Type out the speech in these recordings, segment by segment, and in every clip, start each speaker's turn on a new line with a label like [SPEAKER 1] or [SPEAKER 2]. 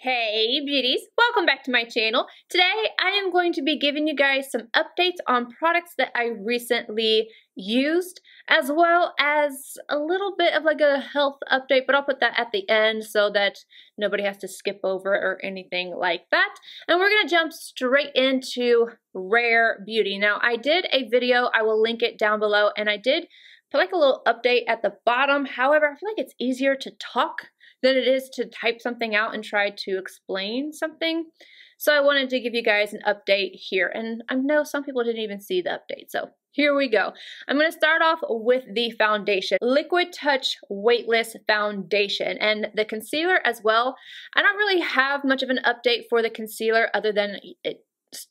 [SPEAKER 1] Hey beauties, welcome back to my channel. Today I am going to be giving you guys some updates on products that I recently used, as well as a little bit of like a health update, but I'll put that at the end so that nobody has to skip over or anything like that. And we're gonna jump straight into Rare Beauty. Now I did a video, I will link it down below, and I did put like a little update at the bottom. However, I feel like it's easier to talk than it is to type something out and try to explain something. So I wanted to give you guys an update here. And I know some people didn't even see the update, so here we go. I'm going to start off with the foundation. Liquid Touch Weightless Foundation. And the concealer as well. I don't really have much of an update for the concealer other than it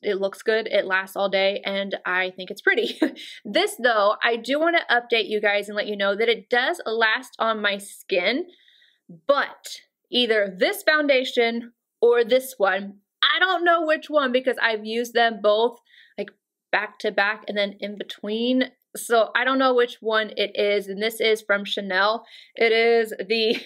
[SPEAKER 1] looks good, it lasts all day, and I think it's pretty. This though, I do want to update you guys and let you know that it does last on my skin, but either this foundation or this one, I don't know which one because I've used them both like back to back and then in between. So I don't know which one it is, and this is from Chanel. It is the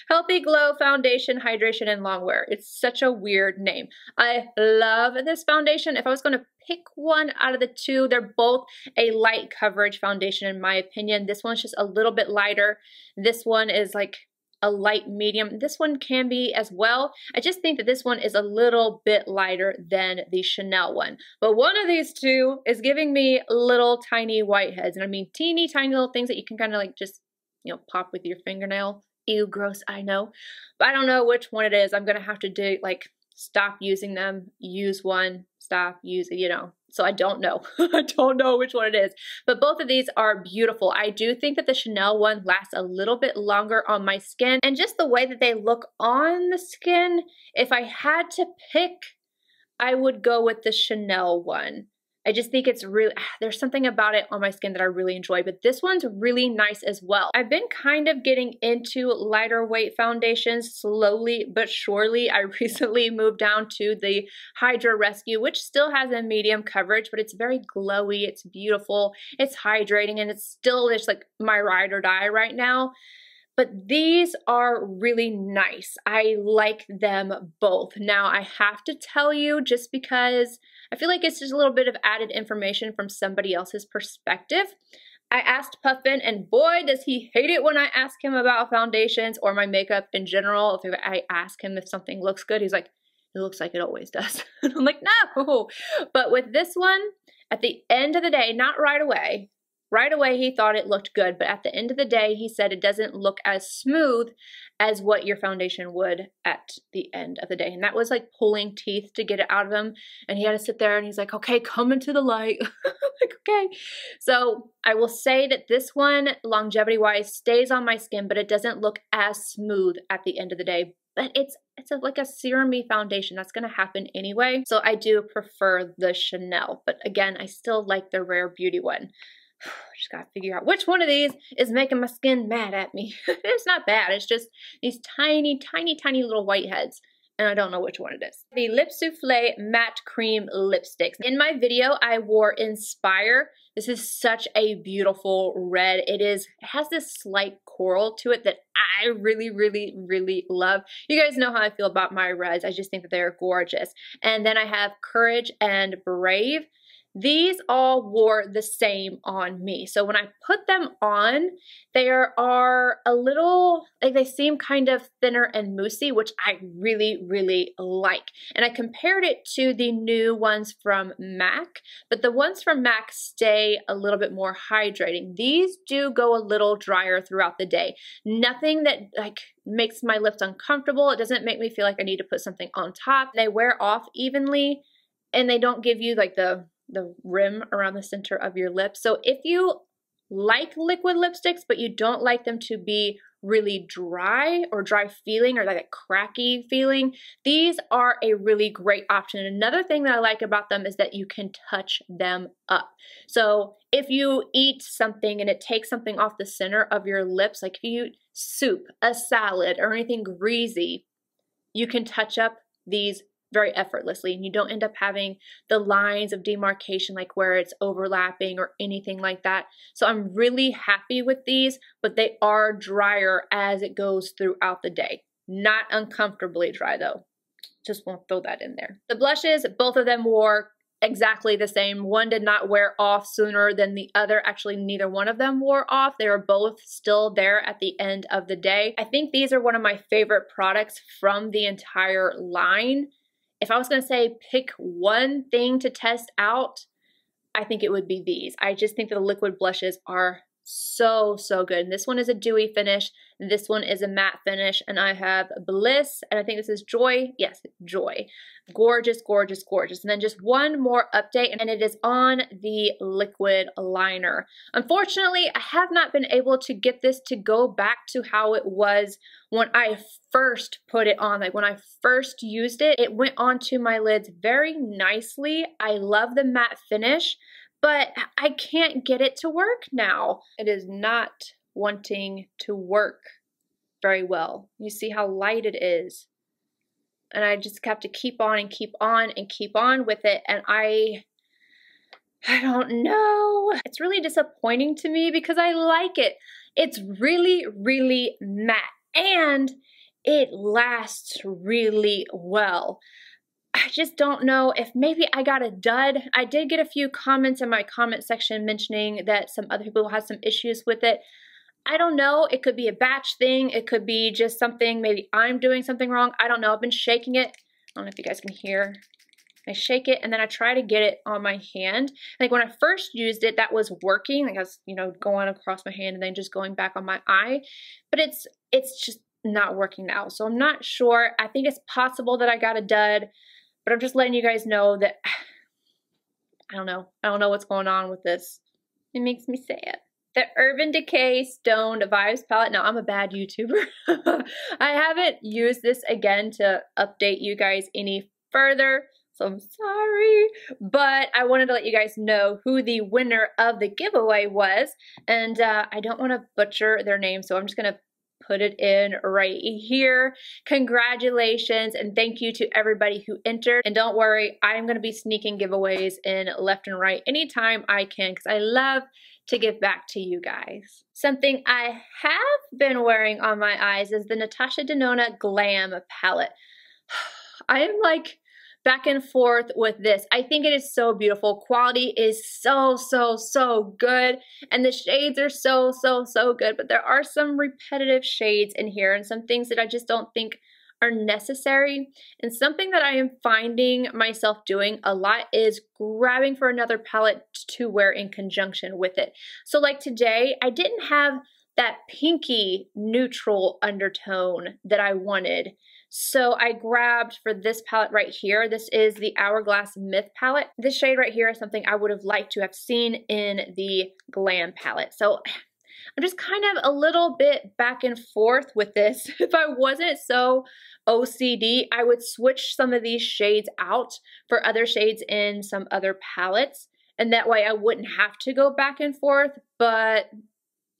[SPEAKER 1] Healthy Glow Foundation, Hydration, and Longwear. It's such a weird name. I love this foundation. If I was going to pick one out of the two, they're both a light coverage foundation in my opinion. This one's just a little bit lighter. This one is like a light medium. This one can be as well. I just think that this one is a little bit lighter than the Chanel one. But one of these two is giving me little tiny whiteheads. And I mean teeny tiny little things that you can kind of like just, you know, pop with your fingernail. Ew, gross, I know. But I don't know which one it is. I'm going to have to do like stop using them, use one, stop using, you know. So I don't know. I don't know which one it is. But both of these are beautiful. I do think that the Chanel one lasts a little bit longer on my skin. And just the way that they look on the skin, if I had to pick, I would go with the Chanel one. I just think it's really, there's something about it on my skin that I really enjoy, but this one's really nice as well. I've been kind of getting into lighter weight foundations slowly but surely. I recently moved down to the Hydra Rescue, which still has a medium coverage, but it's very glowy, it's beautiful, it's hydrating, and it's still just like my ride or die right now. But these are really nice. I like them both. Now, I have to tell you, just because I feel like it's just a little bit of added information from somebody else's perspective. I asked Puffin, and boy, does he hate it when I ask him about foundations or my makeup in general. If I ask him if something looks good, he's like, it looks like it always does. And I'm like, no. But with this one, at the end of the day, not right away, right away, he thought it looked good, but at the end of the day, he said it doesn't look as smooth as what your foundation would at the end of the day. And that was like pulling teeth to get it out of him. And he had to sit there and he's like, okay, come into the light. Like, okay. So I will say that this one, longevity-wise, stays on my skin, but it doesn't look as smooth at the end of the day. But it's like a serum-y foundation. That's going to happen anyway. So I do prefer the Chanel. But again, I still like the Rare Beauty one. Just gotta figure out which one of these is making my skin mad at me. It's not bad, it's just these tiny, tiny, tiny little whiteheads, and I don't know which one it is. The Lip Soufflé Matte Cream Lipsticks. In my video, I wore Inspire. This is such a beautiful red. It has this slight coral to it that I really, really, really love. You guys know how I feel about my reds. I just think that they're gorgeous. And then I have Courage and Brave. These all wore the same on me. So when I put them on, they are a little, like they seem kind of thinner and moussey, which I really, really like. And I compared it to the new ones from MAC, but the ones from MAC stay a little bit more hydrating. These do go a little drier throughout the day. Nothing that like makes my lips uncomfortable. It doesn't make me feel like I need to put something on top. They wear off evenly and they don't give you like the rim around the center of your lips. So if you like liquid lipsticks, but you don't like them to be really dry or dry feeling or like a cracky feeling, these are a really great option. Another thing that I like about them is that you can touch them up. So if you eat something and it takes something off the center of your lips, like if you eat soup, a salad, or anything greasy, you can touch up these very effortlessly, and you don't end up having the lines of demarcation like where it's overlapping or anything like that. So I'm really happy with these, but they are drier as it goes throughout the day. Not uncomfortably dry though. Just won't throw that in there. The blushes, both of them wore exactly the same. One did not wear off sooner than the other. Actually, neither one of them wore off. They were both still there at the end of the day. I think these are one of my favorite products from the entire line. If I was going to say pick one thing to test out, I think it would be these. I just think that the liquid blushes are so good. And this one is a dewy finish. This one is a matte finish. And I have Bliss, and I think this is Joy. Yes, Joy. Gorgeous, gorgeous, gorgeous. And then just one more update, and it is on the liquid liner. Unfortunately, I have not been able to get this to go back to how it was when I first put it on. Like when I first used it, it went onto my lids very nicely. I love the matte finish, but I can't get it to work now. It is not wanting to work very well. You see how light it is. And I just have to keep on and keep on and keep on with it. And I don't know. It's really disappointing to me because I like it. It's really, really matte and it lasts really well. I just don't know if maybe I got a dud. I did get a few comments in my comment section mentioning that some other people had some issues with it. I don't know. It could be a batch thing. It could be just something, maybe I'm doing something wrong. I don't know. I've been shaking it. I don't know if you guys can hear. I shake it and then I try to get it on my hand. Like when I first used it, that was working. Like I was, you know, going across my hand and then just going back on my eye. But it's just not working now. So I'm not sure. I think it's possible that I got a dud. But I'm just letting you guys know that I don't know. I don't know what's going on with this. It makes me sad. The Urban Decay Stoned Vibes palette. Now, I'm a bad YouTuber. I haven't used this again to update you guys any further, so I'm sorry. But I wanted to let you guys know who the winner of the giveaway was. And I don't want to butcher their name, so I'm just going to put it in right here. Congratulations and thank you to everybody who entered. And don't worry, I'm going to be sneaking giveaways in left and right anytime I can because I love to give back to you guys. Something I have been wearing on my eyes is the Natasha Denona Glam palette. I am like back and forth with this. I think it is so beautiful. Quality is so good. And the shades are so good. But there are some repetitive shades in here and some things that I just don't think are necessary. And something that I am finding myself doing a lot is grabbing for another palette to wear in conjunction with it. So like today, I didn't have that pinky neutral undertone that I wanted. So I grabbed for this palette right here. This is the Hourglass Myth palette. This shade right here is something I would have liked to have seen in the Glam palette. So I'm just kind of a little bit back and forth with this. If I wasn't so OCD, I would switch some of these shades out for other shades in some other palettes. And that way I wouldn't have to go back and forth, but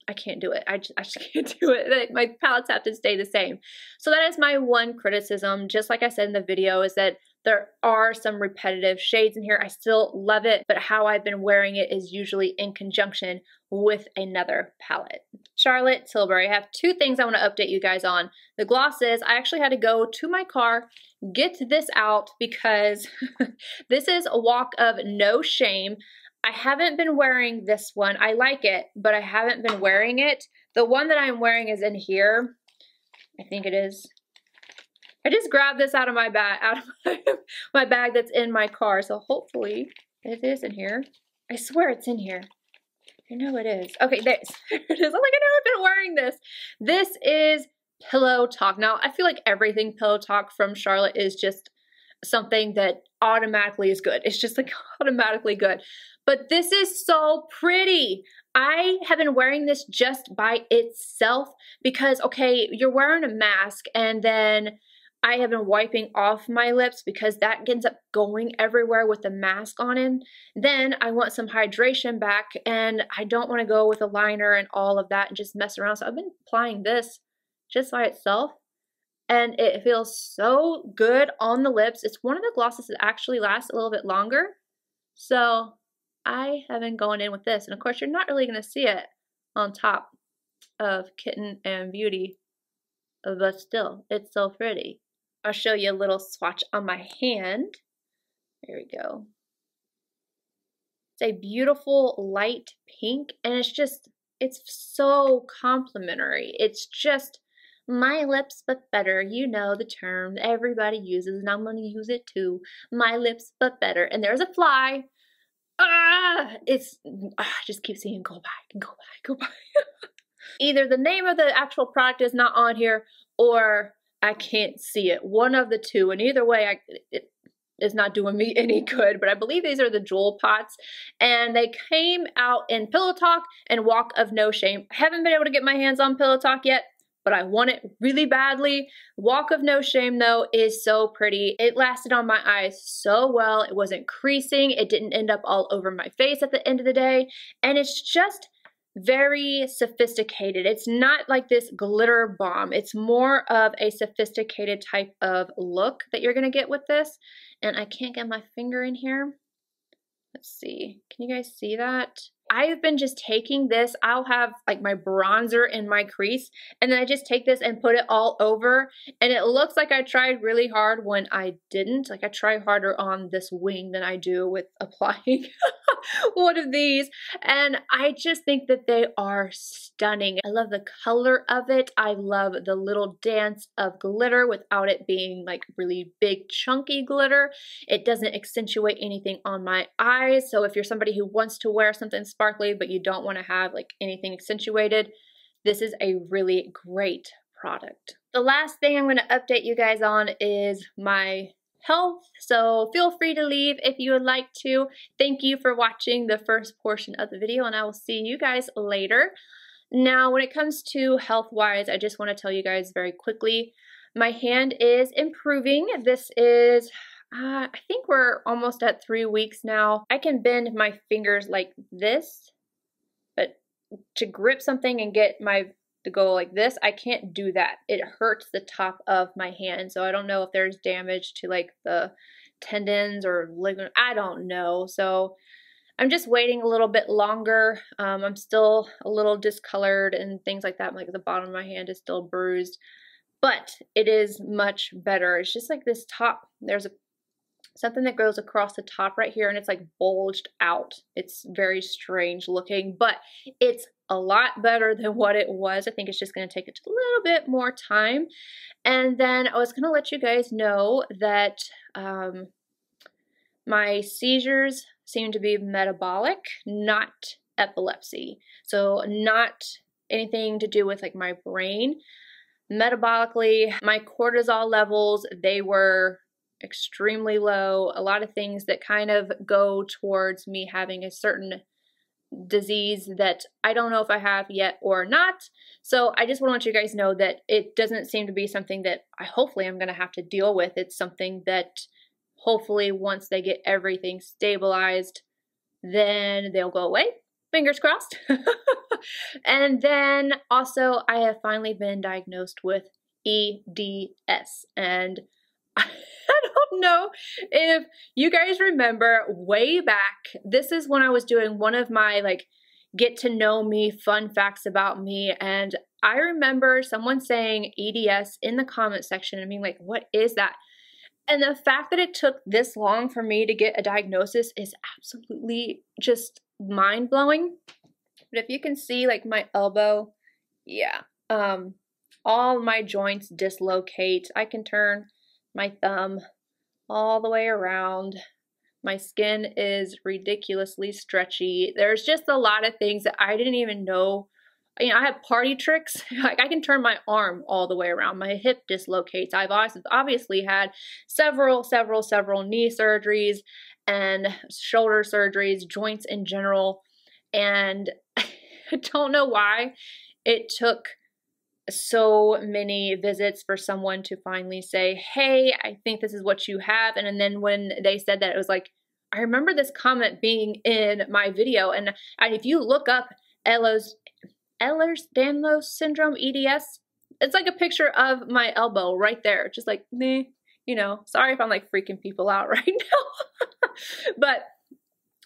[SPEAKER 1] I can't do it. I just can't do it. My palettes have to stay the same. So that is my one criticism. Just like I said in the video, is that there are some repetitive shades in here. I still love it, but how I've been wearing it is usually in conjunction with another palette. Charlotte Tilbury. I have two things I want to update you guys on. The glosses, I actually had to go to my car, get this out because this is a walk of no shame. I haven't been wearing this one. I like it, but I haven't been wearing it. The one that I'm wearing is in here. I think it is. I just grabbed this out of my bag, my bag that's in my car. So hopefully it is in here. I swear it's in here. I know it is. Okay, there it is. I'm like, I know I've been wearing this. This is Pillow Talk. Now, I feel like everything Pillow Talk from Charlotte is just something that automatically is good. It's just like automatically good. But this is so pretty. I have been wearing this just by itself because, okay, you're wearing a mask and then I have been wiping off my lips because that ends up going everywhere with the mask on it. Then I want some hydration back and I don't want to go with a liner and all of that and just mess around. So I've been applying this just by itself and it feels so good on the lips. It's one of the glosses that actually lasts a little bit longer. So I have been going in with this. And of course, you're not really going to see it on top of Kitten and Beauty but still, it's so pretty. I'll show you a little swatch on my hand. There we go. It's a beautiful light pink, and it's so complimentary. It's just my lips but better. You know the term that everybody uses, and I'm gonna use it too. My lips but better. And there's a fly. I just keep seeing go by, go by, go by. Either the name of the actual product is not on here, or I can't see it. One of the two, and either way, it is not doing me any good. But I believe these are the jewel pots, and they came out in Pillow Talk and Walk of No Shame. I haven't been able to get my hands on Pillow Talk yet, but I want it really badly. Walk of No Shame, though, is so pretty. It lasted on my eyes so well. It wasn't creasing. It didn't end up all over my face at the end of the day. And it's just very sophisticated. It's not like this glitter bomb. It's more of a sophisticated type of look that you're gonna get with this. And I can't get my finger in here. Let's see. Can you guys see that? I've been just taking this. I'll have like my bronzer in my crease, and then I just take this and put it all over, and it looks like I tried really hard when I didn't. Like I try harder on this wing than I do with applying one of these, and I just think that they are stunning. I love the color of it. I love the little dance of glitter without it being like really big chunky glitter. It doesn't accentuate anything on my eyes, so if you're somebody who wants to wear something sparkly but you don't want to have like anything accentuated, this is a really great product. The last thing I'm going to update you guys on is my health, so feel free to leave if you would like to. Thank you for watching the first portion of the video, and I will see you guys later. Now, when it comes to health-wise, I just want to tell you guys very quickly, my hand is improving. This is I think we're almost at 3 weeks now. I can bend my fingers like this, but to grip something and get to go like this, I can't do that. It hurts the top of my hand, so I don't know if there's damage to like the tendons or ligament. I don't know, so I'm just waiting a little bit longer. I'm still a little discolored and things like that. Like the bottom of my hand is still bruised, but it is much better. It's just like this top, there's something that goes across the top right here, and it's like bulged out. It's very strange looking, but it's a lot better than what it was. I think it's just going to take a little bit more time. And then I was going to let you guys know that my seizures seem to be metabolic, not epilepsy. So not anything to do with like my brain. Metabolically, my cortisol levels, they were extremely low. A lot of things that kind of go towards me having a certain disease that I don't know if I have yet or not. So I just want to let you guys know that it doesn't seem to be something that hopefully I'm going to have to deal with. It's something that hopefully once they get everything stabilized, then they'll go away. Fingers crossed. And then also I have finally been diagnosed with EDS, and I don't know if you guys remember way back, this is when I was doing one of my like get to know me fun facts about me, and I remember someone saying EDS in the comment section and being like, what is that? And the fact that it took this long for me to get a diagnosis is absolutely just mind-blowing. But if you can see like my elbow, yeah, all my joints dislocate. I can turn my thumb all the way around. My skin is ridiculously stretchy. There's just a lot of things that I didn't even know. You know, I have party tricks. Like I can turn my arm all the way around. My hip dislocates. I've obviously had several knee surgeries and shoulder surgeries, joints in general. And I don't know why it took so many visits for someone to finally say, hey, I think this is what you have. And then when they said that, it was like, I remember this comment being in my video. And if you look up Ehlers-Danlos syndrome, EDS, it's like a picture of my elbow right there. Just like, meh, you know, sorry if I'm like freaking people out right now. But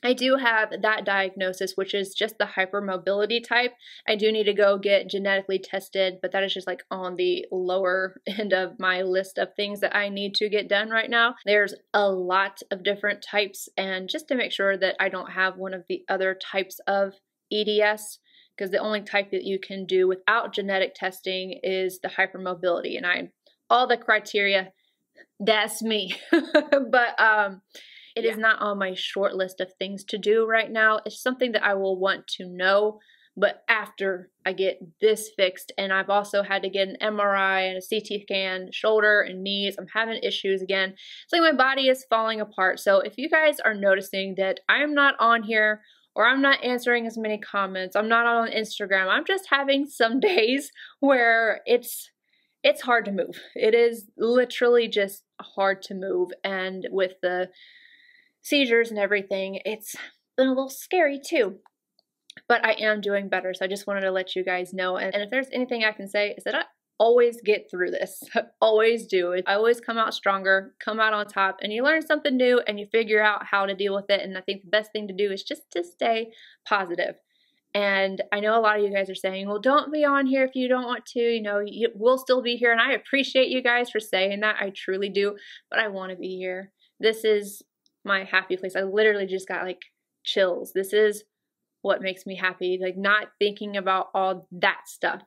[SPEAKER 1] I do have that diagnosis, which is just the hypermobility type. I do need to go get genetically tested, but that is just like on the lower end of my list of things that I need to get done right now. There's a lot of different types, and just to make sure that I don't have one of the other types of EDS, because the only type that you can do without genetic testing is the hypermobility, and all the criteria, that's me. But it is not on my short list of things to do right now. It's something that I will want to know, but after I get this fixed. And I've also had to get an MRI and a CT scan, shoulder and knees. I'm having issues again. It's like my body is falling apart. So if you guys are noticing that I'm not on here, or I'm not answering as many comments, I'm not on Instagram, I'm just having some days where it's hard to move. It is literally just hard to move. And with the seizures and everything, it's been a little scary too. But I am doing better, so I just wanted to let you guys know. And if there's anything I can say, is that I always get through this. I always do. I always come out stronger, come out on top, and you learn something new and you figure out how to deal with it. And I think the best thing to do is just to stay positive. And I know a lot of you guys are saying, well, don't be on here if you don't want to, you know, we'll still be here. And I appreciate you guys for saying that. I truly do, but I want to be here. This is my happy place. I literally just got like chills. This is what makes me happy, like not thinking about all that stuff.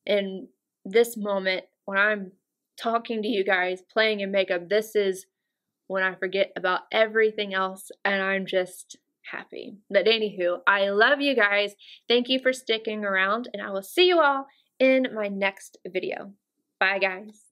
[SPEAKER 1] In this moment, when I'm talking to you guys, playing in makeup, this is when I forget about everything else and I'm just happy. But anywho, I love you guys. Thank you for sticking around, and I will see you all in my next video. Bye, guys.